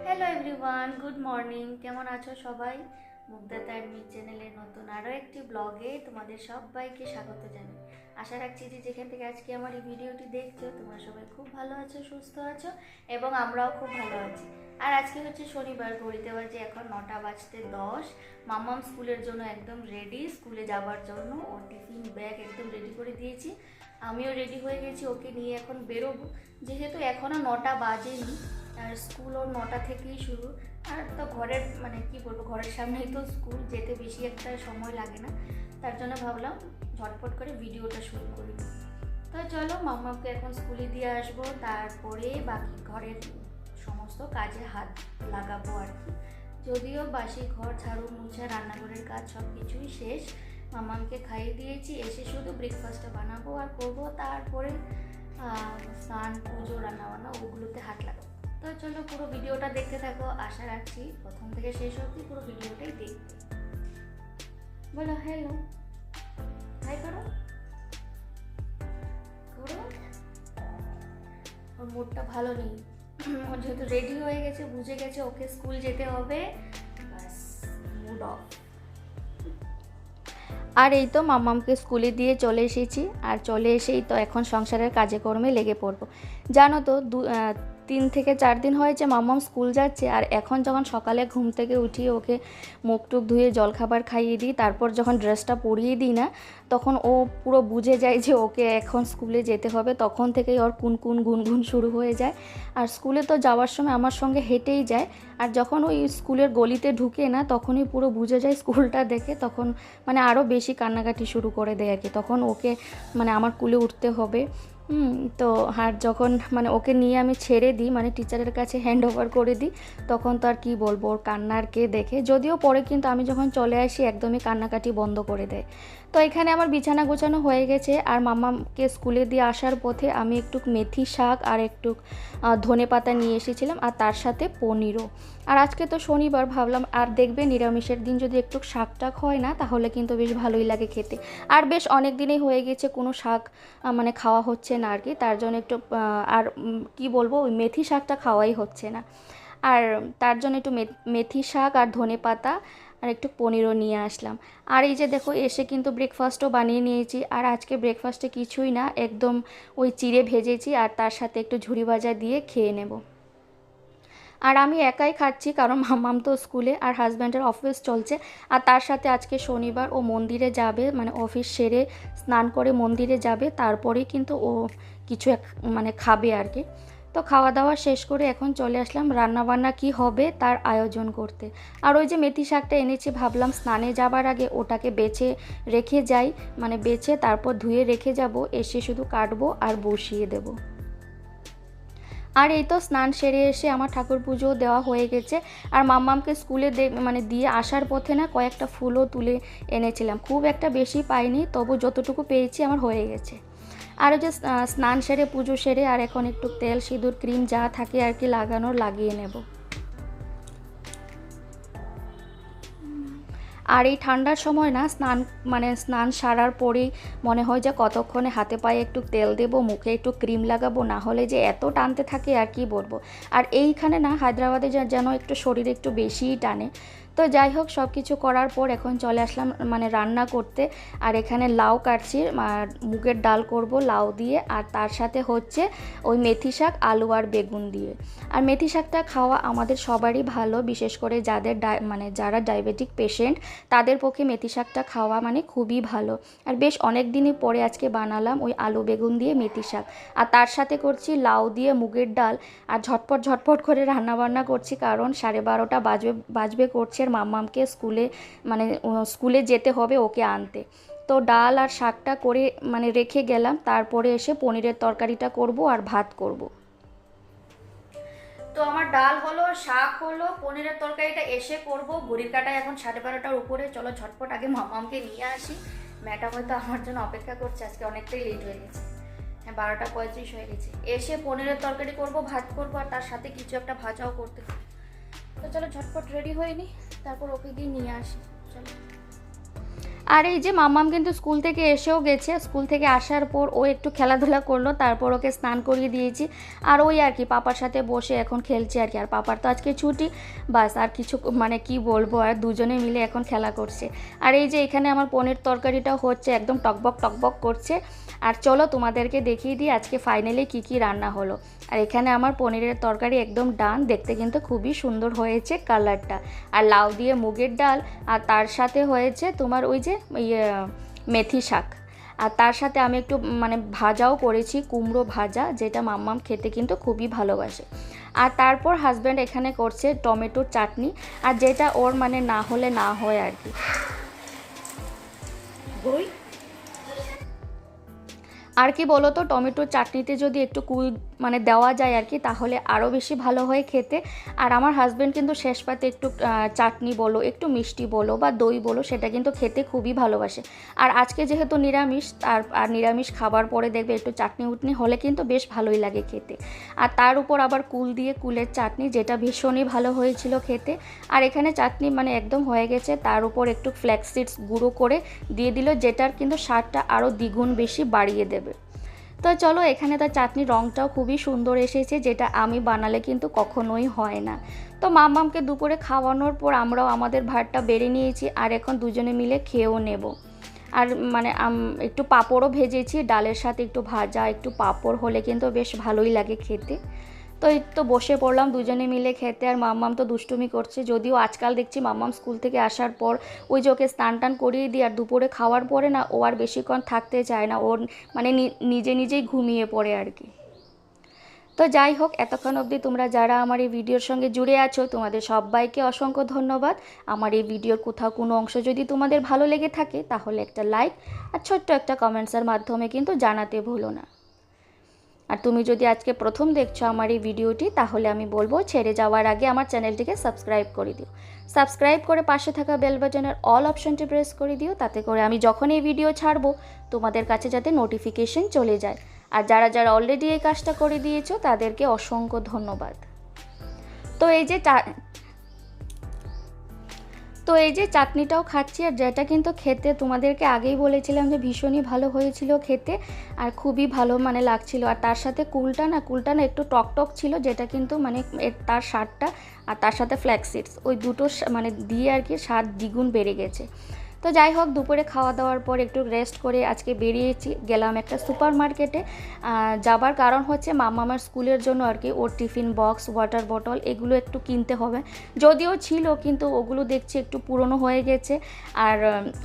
Hello everyone, good morning. কেমন আছো সবাই? মুগ্ধা তার্মিক চ্যানেলের নতুন আরও একটি ব্লগে তোমাদের সবাইকে স্বাগত জানাই। আশা রাখছি যে যেখান থেকে আজকে আমার এই ভিডিওটি দেখছো তোমরা সবাই খুব ভালো আছো, সুস্থ আছো এবং আমরাও খুব ভালো আছি। আর আজকে হচ্ছে শনিবার, ঘড়িতে বাজে এখন 9:10। মাম্মাম স্কুলের জন্য একদম রেডি, স্কুলে যাওয়ার জন্য ওর টিফিন ব্যাগ একদম রেডি করে দিয়েছি। আমিও রেডি হয়ে গেছি, ওকে নিয়ে এখন বেরোবো, যেহেতু এখনও 9টা বাজেনি আর স্কুল ওর 9টা থেকেই শুরু। আর তো ঘরের মানে কি বলবো, ঘরের সামনেই তো স্কুল, যেতে বেশি একটা সময় লাগে না, তার জন্য ভাবলাম ঝটপট করে ভিডিওটা শুরু করি। তো চলো মাম্মাকে এখন স্কুলে দিয়ে আসবো, তারপরে বাকি ঘরের সমস্ত কাজে হাত লাগাবো আর কি। যদিও বাসি ঘর ঝাড়ু মোছা রান্নাঘরের কাজ সব কিছুই শেষ, মাম্মাকে খাইয়ে দিয়েছি, এসে শুধু ব্রেকফাস্টটা বানাবো আর করবো, তারপরে স্নান পুজো রান্নাবান্না ওগুলোতে হাত লাগাবো। তো চলো পুরো ভিডিওটা দেখতে থাকো, আশা রাখছি প্রথম থেকে শেষ অবধি পুরো ভিডিওটাই দেখতে। বলো হ্যালো, হাই করো করো। ওর মুডটা ভালো নেই, ও যেহেতু রেডি হয়ে গেছে, বুঝে গেছে ওকে স্কুল যেতে হবে, বাস মুড অফ। আর এই তো মাম্মামকে স্কুলে দিয়ে চলে এসেছি, আর চলে এসেই তো এখন সংসারের কাজে কর্মে লেগে পড়বো। জানো তো 3 থেকে 4 দিন হয়েছে মাম্মাম স্কুল যাচ্ছে, আর এখন যখন সকালে ঘুম থেকে উঠিয়ে ওকে মুখ টুক ধুয়ে জলখাবার খাইয়ে দিই, তারপর যখন ড্রেসটা পরিয়ে দিই না, তখন ও পুরো বুঝে যায় যে ওকে এখন স্কুলে যেতে হবে। তখন থেকেই ওর কুনকুন গুনগুন শুরু হয়ে যায়। আর স্কুলে তো যাওয়ার সময় আমার সঙ্গে হেঁটেই যায়, আর যখন ওই স্কুলের গলিতে ঢুকে না, তখনই পুরো বুঝে যায় স্কুলটা দেখে, তখন মানে আরও বেশি কান্নাকাটি শুরু করে দেয় আর কি। তখন ওকে মানে আমার কুলে উঠতে হবে। তো আর যখন মানে ওকে নিয়ে আমি ছেড়ে দিই, মানে টিচারের কাছে হ্যান্ড ওভার করে দিই, তখন তো আর কী বলবো, ওর কান্নারকে দেখে। যদিও পরে কিন্তু আমি যখন চলে আসি একদমই কান্নাকাটি বন্ধ করে দেয়। তো এখানে আমার বিছানা গোছানো হয়ে গেছে, আর মাম্মাকে স্কুলে দিয়ে আসার পথে আমি একটু মেথি শাক আর একটু ধনে পাতা নিয়ে এসেছিলাম, আর তার সাথে পনিরও। আর আজকে তো শনিবার, ভাবলাম আর দেখবে নিরামিষের দিন যদি একটু শাক টাক হয় না, তাহলে কিন্তু বেশ ভালোই লাগে খেতে। আর বেশ অনেক দিনই হয়ে গেছে কোনো শাক মানে খাওয়া হচ্ছে না আর কি, তার জন্য একটু আর কি বলবো, ওই মেথি শাকটা খাওয়াই হচ্ছে না। আর তার জন্য একটু মেথি শাক আর ধনে পাতা আর একটু পনিরও নিয়ে আসলাম। আর এই যে দেখো, এসে কিন্তু ব্রেকফাস্টও বানিয়ে নিয়েছি। আর আজকে ব্রেকফাস্টে কিছুই না, একদম ওই চিড়ে ভেজেছি, আর তার সাথে একটু ঝুরি ভাজা দিয়ে খেয়ে নেব। আর আমি একাই খাচ্ছি, কারণ মাম্মাম তো স্কুলে আর হাজব্যান্ডের অফিস চলছে। আর তার সাথে আজকে শনিবার, ও মন্দিরে যাবে, মানে অফিস সেরে স্নান করে মন্দিরে যাবে, তারপরেই কিন্তু ও কিছু মানে খাবে আর কি। তো খাওয়া দাওয়া শেষ করে এখন চলে আসলাম রান্নাবান্না কি হবে তার আয়োজন করতে। আর ওই যে মেথি শাকটা এনেছি, ভাবলাম স্নানে যাবার আগে ওটাকে বেছে রেখে যাই, মানে বেছে তারপর ধুয়ে রেখে যাব, এসে শুধু কাটবো আর বসিয়ে দেবো। আর এই তো স্নান সেরে এসে আমার ঠাকুর পুজোও দেওয়া হয়ে গেছে। আর মাম্মামকে স্কুলে মানে দিয়ে আসার পথে না কয়েকটা ফুলও তুলে এনেছিলাম, খুব একটা বেশি পাইনি, তবু যতটুকু পেয়েছি আমার হয়ে গেছে। আর ওই যে স্নান সেরে পুজো সেরে আর এখন একটু তেল সিঁদুর ক্রিম যা থাকে আর কি লাগানোর লাগিয়ে নেব। আর এই ঠান্ডার সময় না স্নান সারার পরেই মনে হয় যে কতক্ষণে হাতে পায়ে একটু তেল দেবো, মুখে একটু ক্রিম লাগাবো, না হলে যে এত টানতে থাকে আর কি বলবো। আর এইখানে না হায়দ্রাবাদে যেন একটু শরীর একটু বেশিই টানে। তো যাই হোক, সব কিছু করার পর এখন চলে আসলাম মানে রান্না করতে। আর এখানে লাউ কাটছি, আর মুগের ডাল করব লাউ দিয়ে, আর তার সাথে হচ্ছে ওই মেথি শাক আলু আর বেগুন দিয়ে। আর মেথি শাকটা খাওয়া আমাদের সবারই ভালো, বিশেষ করে যাদের মানে যারা ডায়াবেটিক পেশেন্ট, তাদের পক্ষে মেথি শাকটা খাওয়া মানে খুবই ভালো। আর বেশ অনেক দিনই পরে আজকে বানালাম ওই আলু বেগুন দিয়ে মেথি শাক, আর তার সাথে করছি লাউ দিয়ে মুগের ডাল। আর ঝটপট ঝটপট করে রান্নাবান্না করছি, কারণ 12:30 বাজবে করছে, আর মাম্মামকে স্কুলে যেতে হবে ওকে আনতে। তো ডাল আর শাকটা করে মানে রেখে গেলাম, তারপরে এসে পনিরের তরকারিটা করব আর ভাত করব। তো আমার ডাল হলো, শাক হলো, পনিরের তরকারিটা এসে করব। ঘড়ির কাটায় এখন 12:30টার উপরে। চলো ঝটপট আগে মামামকে নিয়ে আসি, ম্যাডাম হয়তো আমার জন্য অপেক্ষা করছে, আজকে অনেকটাই লেট হয়ে গেছে। হ্যাঁ, 12:35 হয়ে গেছে। এসে পনিরের তরকারি করব, ভাত করব, আর তার সাথে কিছু একটা ভাজাও করতে হবে। তো চলো ঝটপট রেডি হয়ে নি, তারপর ওকে গিয়ে নিয়ে আসি। চলো। আর এই যে মাম্মাম কিন্তু স্কুল থেকে এসেও গেছে, স্কুল থেকে আসার পর ও একটু খেলাধুলা করলো, তারপর ওকে স্নান করিয়ে দিয়েছি। আর ওই আর কি পাপার সাথে বসে এখন খেলছে আর কি। আর পাপার তো আজকে ছুটি, বাস আর কিছু মানে কি বলবো, আর দুজনে মিলে এখন খেলা করছে। আর এই যে এখানে আমার পনির তরকারিটাও হচ্ছে, একদম টকবক টকবক করছে। আর চলো তোমাদেরকে দেখিয়ে দিই আজকে ফাইনালি কি কি রান্না হলো। আর এখানে আমার পনিরের তরকারি একদম ডান, দেখতে কিন্তু খুবই সুন্দর হয়েছে কালারটা। আর লাউ দিয়ে মুগের ডাল, আর তার সাথে হয়েছে তোমার ওই যে মেথি শাক। আর তার সাথে আমি একটু মানে ভাজাও করেছি, কুমড়ো ভাজা, যেটা মাম্মাম খেতে কিন্তু খুবই ভালোবাসে। আর তারপর হাজব্যান্ড এখানে করছে টমেটোর চাটনি, আর যেটা ওর মানে না হলে না হয় আর কি। আর কি বলো তো, টমেটোর চাটনিতে যদি একটু কুল মানে দেওয়া যায় আর কি, তাহলে আরও বেশি ভালো হয় খেতে। আর আমার হাজব্যান্ড কিন্তু শেষ পাতে একটু চাটনি বলো, একটু মিষ্টি বলো বা দই বলো, সেটা কিন্তু খেতে খুবই ভালোবাসে। আর আজকে যেহেতু নিরামিষ, আর নিরামিষ খাবার পরে দেখবে একটু চাটনি উটনি হলে কিন্তু বেশ ভালোই লাগে খেতে। আর তার উপর আবার কুল দিয়ে কুলের চাটনি, যেটা ভীষণই ভালো হয়েছিল খেতে। আর এখানে চাটনি মানে একদম হয়ে গেছে, তার উপর একটু ফ্ল্যাক্স সিডস গুঁড়ো করে দিয়ে দিল, যেটার কিন্তু স্বাদটা আরও দ্বিগুণ বেশি বাড়িয়ে দেবে। তো চলো, এখানে তার চাটনির রঙটাও খুবই সুন্দর এসেছে, যেটা আমি বানালে কিন্তু কখনোই হয় না। তো মাম্মামকে দুপুরে খাওয়ানোর পর আমরাও আমাদের ভাতটা বেড়ে নিয়েছি, আর এখন দুজনে মিলে খেয়েও নেব। আর মানে একটু পাঁপড়ও ভেজেছি, ডালের সাথে একটু ভাজা একটু পাঁপড় হলে কিন্তু বেশ ভালোই লাগে খেতে। তো এই তো বসে পড়লাম দুজনে মিলে খেতে। আর মাম্মাম তো দুষ্টুমি করছে, যদিও আজকাল দেখছি মাম্মাম স্কুল থেকে আসার পর ওই যে ওকে স্নান টান করিয়ে দিই, আর দুপুরে খাওয়ার পরে না ও আর বেশিক্ষণ থাকতে চায় না, ওর মানে নিজে নিজেই ঘুমিয়ে পড়ে আর কি। তো যাই হোক, এতক্ষণ অবধি তোমরা যারা আমার এই ভিডিওর সঙ্গে জুড়ে আছো, তোমাদের সবাইকে অসংখ্য ধন্যবাদ। আমার এই ভিডিওর কোথাও কোনো অংশ যদি তোমাদের ভালো লেগে থাকে, তাহলে একটা লাইক আর ছোট্ট একটা কমেন্টসের মাধ্যমে কিন্তু জানাতে ভুলো না। আর তুমি যদি আজকে প্রথম দেখছো আমার এই ভিডিওটি, তাহলে আমি বলবো ছেড়ে যাওয়ার আগে আমার চ্যানেলটিকে সাবস্ক্রাইব করে দিও। সাবস্ক্রাইব করে পাশে থাকা বেল বাটনের অল অপশনটি প্রেস করে দিও, তাতে করে আমি যখন এই ভিডিও ছাড়বো তোমাদের কাছে যাতে নোটিফিকেশন চলে যায়। আর যারা যারা অলরেডি এই কাজটা করে দিয়েছো, তাদেরকে অসংখ্য ধন্যবাদ। তো এই যে চাটনিটাও খাচ্ছি, আর যেটা কিন্তু খেতে তোমাদেরকে আগেই বলেছিলাম যে ভীষণই ভালো হয়েছিল খেতে, আর খুবই ভালো মানে লাগছিল। আর তার সাথে কুলটা না একটু টক ছিল, যেটা কিন্তু মানে তার স্বাদটা, আর তার সাথে ফ্ল্যাক্স সিডস, ওই দুটো মানে দিয়ে আর কি স্বাদ দ্বিগুণ বেড়ে গেছে। তো যাই হোক, দুপুরে খাওয়া দাওয়ার পর একটু রেস্ট করে আজকে গেলাম একটা সুপার মার্কেটে। যাবার কারণ হচ্ছে মামার স্কুলের জন্য আর কি, ওর টিফিন বক্স, ওয়াটার বটল এগুলো একটু কিনতে হবে। যদিও ছিল, কিন্তু ওগুলো দেখছি একটু পুরনো হয়ে গেছে। আর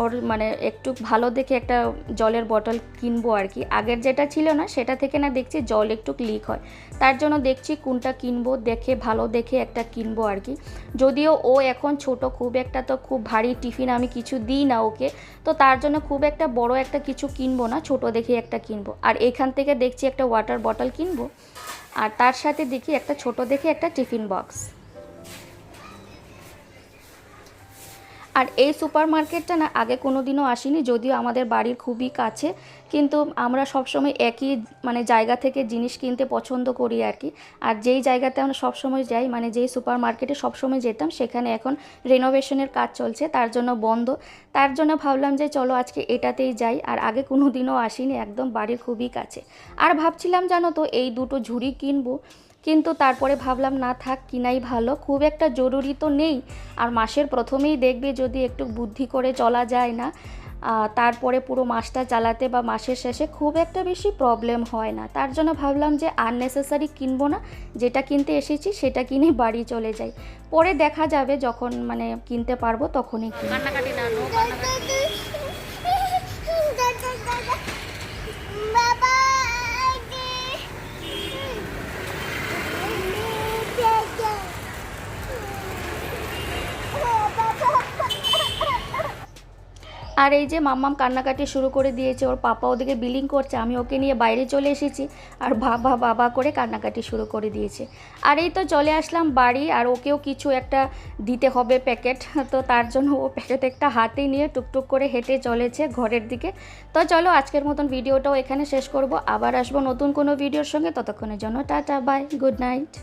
ওর মানে একটু ভালো দেখে একটা জলের বটল কিনবো আর কি। আগের যেটা ছিল না, সেটা থেকে না দেখছি জল একটু লিক হয়, তার জন্য দেখছি কোনটা কিনবো, দেখে ভালো দেখে একটা কিনবো আর কি। যদিও ও এখন ছোট, খুব একটা তো খুব ভারী টিফিন আমি কিছু দিই না ওকে, তো তার জন্য খুব একটা বড় একটা কিছু কিনবো না, ছোট দেখে একটা কিনবো। আর এখান থেকে দেখছি একটা ওয়াটার বটল কিনবো, আর তার সাথে দেখি একটা ছোট দেখে একটা টিফিন বক্স। আর এই সুপার মার্কেটটা না আগে কোনো দিনও আসিনি, যদিও আমাদের বাড়ির খুবই কাছে, কিন্তু আমরা সবসময় একই মানে জায়গা থেকে জিনিস কিনতে পছন্দ করি আর কি। আর যেই জায়গাতে আমরা সবসময় যাই, মানে যেই সুপার মার্কেটে সবসময় যেতাম, সেখানে এখন রেনোভেশনের কাজ চলছে, তার জন্য বন্ধ। তার জন্য ভাবলাম যে চলো আজকে এটাতেই যাই। আর আগে কোনো দিনও আসিনি, একদম বাড়ির খুবই কাছে। আর ভাবছিলাম জানো তো, এই দুটো ঝুড়ি কিনবো, কিন্তু তারপরে ভাবলাম না থাক, কিনাই ভালো, খুব একটা জরুরি তো নেই। আর মাসের প্রথমেই দেখবে যদি একটু বুদ্ধি করে চলা যায় না, তারপরে পুরো মাসটা চালাতে বা মাসের শেষে খুব একটা বেশি প্রবলেম হয় না। তার জন্য ভাবলাম যে আননেসেসারি কিনবো না, যেটা কিনতে এসেছি সেটা কিনে বাড়ি চলে যাই, পরে দেখা যাবে যখন মানে কিনতে পারবো তখনই কিনবো। কান্নাকাটি না, নো কান্নাকাটি। আর এই যে মাম্মাম কান্নাকাটি শুরু করে দিয়েছে, ওর পাপা ওদিকে বিলিং করছে, আমি ওকে নিয়ে বাইরে চলে এসেছি, আর বাবা বাবা করে কান্নাকাটি শুরু করে দিয়েছে। আর এই তো চলে আসলাম বাড়ি, আর ওকেও কিছু একটা দিতে হবে প্যাকেট, তো তার জন্য ও প্যাকেট একটা হাতে নিয়ে টুকটুক করে হেঁটে চলেছে ঘরের দিকে। তো চলো আজকের মতন ভিডিওটাও এখানে শেষ করব, আবার আসবো নতুন কোনো ভিডিওর সঙ্গে। ততক্ষণের জন্য টাটা, বাই, গুড নাইট।